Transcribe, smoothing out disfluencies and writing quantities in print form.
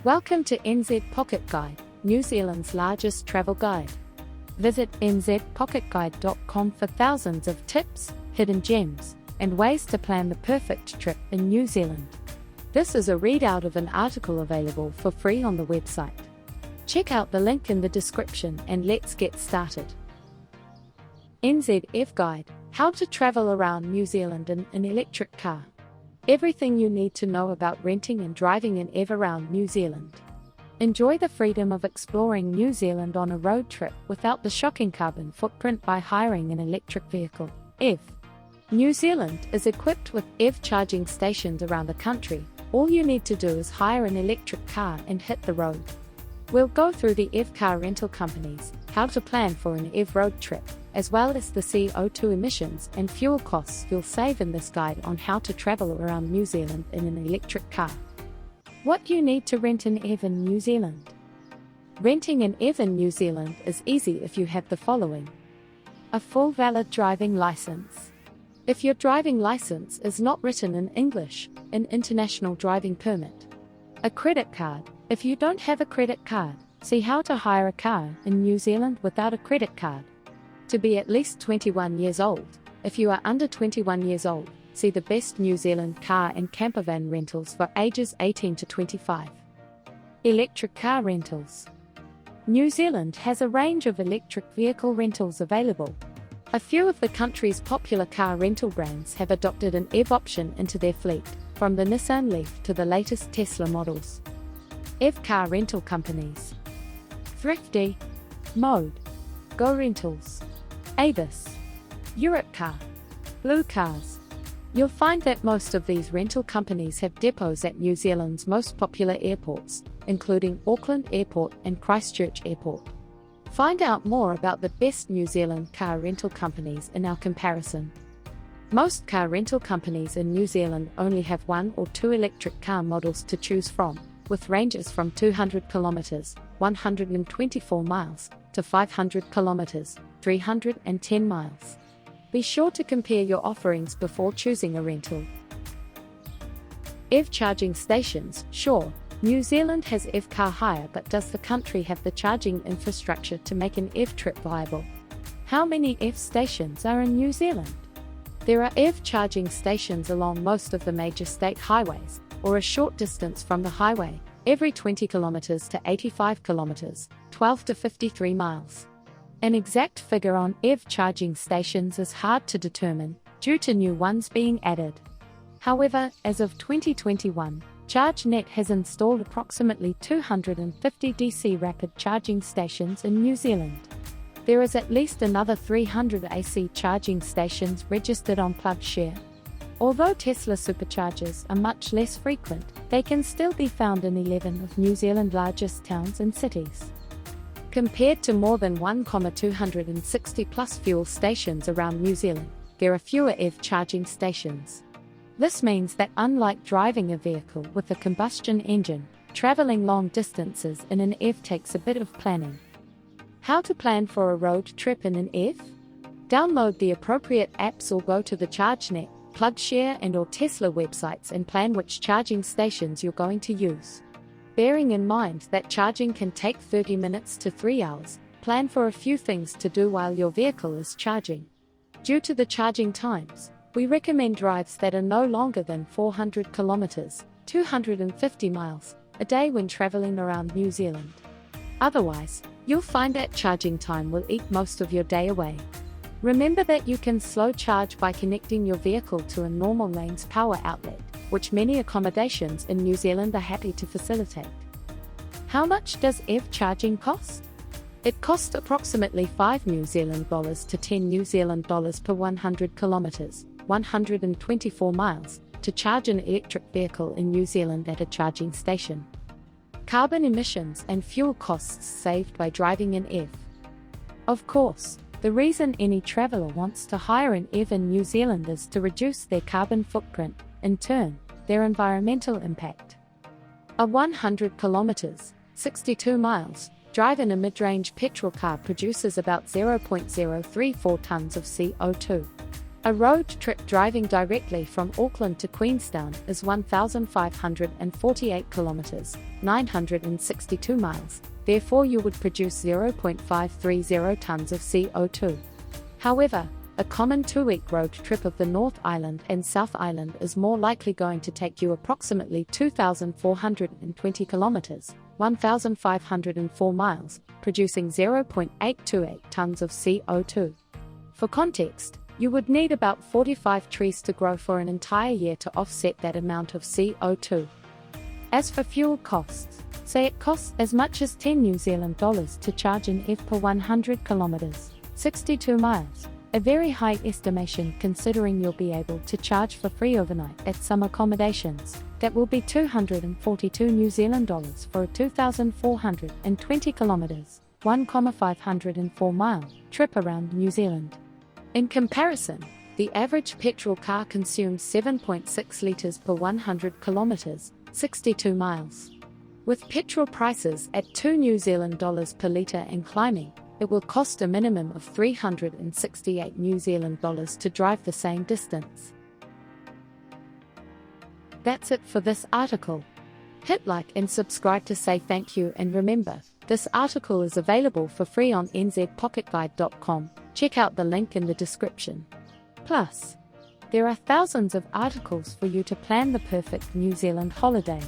Welcome to NZ Pocket Guide, New Zealand's largest travel guide. Visit nzpocketguide.com for thousands of tips, hidden gems, and ways to plan the perfect trip in New Zealand. This is a readout of an article available for free on the website. Check out the link in the description and let's get started. NZF Guide: How to travel around New Zealand in an electric car. Everything you need to know about renting and driving an EV around New Zealand. Enjoy the freedom of exploring New Zealand on a road trip without the shocking carbon footprint by hiring an electric vehicle, EV. New Zealand is equipped with EV charging stations around the country. All you need to do is hire an electric car and hit the road. We'll go through the EV car rental companies, how to plan for an EV road trip, as well as the CO2 emissions and fuel costs you'll save in this guide on how to travel around New Zealand in an electric car. What do you need to rent an EV in New Zealand? Renting an EV in New Zealand is easy if you have the following: a full valid driving license. If your driving license is not written in English, an international driving permit. A credit card. If you don't have a credit card, see how to hire a car in New Zealand without a credit card. To be at least 21 years old. If you are under 21 years old, see the best New Zealand car and campervan rentals for ages 18 to 25. Electric car rentals. New Zealand has a range of electric vehicle rentals available. A few of the country's popular car rental brands have adopted an EV option into their fleet, from the Nissan Leaf to the latest Tesla models. EV car rental companies: Thrifty, Mode, Go Rentals, Avis, Europe Car, Blue Cars. You'll find that most of these rental companies have depots at New Zealand's most popular airports, including Auckland Airport and Christchurch Airport. Find out more about the best New Zealand car rental companies in our comparison. Most car rental companies in New Zealand only have one or two electric car models to choose from, with ranges from 200 kilometers, 124 miles, to 500 kilometers, 310 miles. Be sure to compare your offerings before choosing a rental. EV charging stations. Sure, New Zealand has EV car hire, but does the country have the charging infrastructure to make an EV trip viable? How many EV stations are in New Zealand? There are EV charging stations along most of the major state highways, or a short distance from the highway, every 20 kilometers to 85 kilometers, 12 to 53 miles. An exact figure on EV charging stations is hard to determine, due to new ones being added. However, as of 2021, ChargeNet has installed approximately 250 DC rapid charging stations in New Zealand. There is at least another 300 AC charging stations registered on PlugShare. Although Tesla superchargers are much less frequent, they can still be found in 11 of New Zealand's largest towns and cities. Compared to more than 1,260 plus fuel stations around New Zealand, there are fewer EV charging stations. This means that unlike driving a vehicle with a combustion engine, traveling long distances in an EV takes a bit of planning. How to plan for a road trip in an EV? Download the appropriate apps or go to the ChargeNet, PlugShare and/or Tesla websites and plan which charging stations you're going to use. Bearing in mind that charging can take 30 minutes to 3 hours, plan for a few things to do while your vehicle is charging. Due to the charging times, we recommend drives that are no longer than 400 kilometers, 250 miles, a day when traveling around New Zealand. Otherwise, you'll find that charging time will eat most of your day away. Remember that you can slow charge by connecting your vehicle to a normal lane's power outlet, which many accommodations in New Zealand are happy to facilitate. How much does EV charging cost? It costs approximately $5 New Zealand dollars to $10 New Zealand dollars per 100 kilometers, 124 miles, to charge an electric vehicle in New Zealand at a charging station. Carbon emissions and fuel costs saved by driving an EV. Of course, the reason any traveler wants to hire an EV in New Zealand is to reduce their carbon footprint, in turn, their environmental impact. A 100 kilometers, 62 miles, drive in a mid-range petrol car produces about 0.034 tons of CO2. A road trip driving directly from Auckland to Queenstown is 1,548 kilometers, 962 miles. Therefore, you would produce 0.530 tons of CO2. However, a common 2-week road trip of the North Island and South Island is more likely going to take you approximately 2,420 kilometers, 1,504 miles, producing 0.828 tons of CO2. For context, you would need about 45 trees to grow for an entire year to offset that amount of CO2. As for fuel costs, say it costs as much as $10 New Zealand to charge an EV per 100 kilometers, 62 miles. A very high estimation considering you'll be able to charge for free overnight at some accommodations. That will be 242 New Zealand dollars for a 2,420 kilometers, 1,504 mile trip around New Zealand. In comparison, the average petrol car consumes 7.6 litres per 100 kilometres, 62 miles. With petrol prices at 2 New Zealand dollars per litre and climbing, it will cost a minimum of 368 New Zealand dollars to drive the same distance. That's it for this article. Hit like and subscribe to say thank you, and remember, this article is available for free on nzpocketguide.com. Check out the link in the description. Plus, there are thousands of articles for you to plan the perfect New Zealand holiday.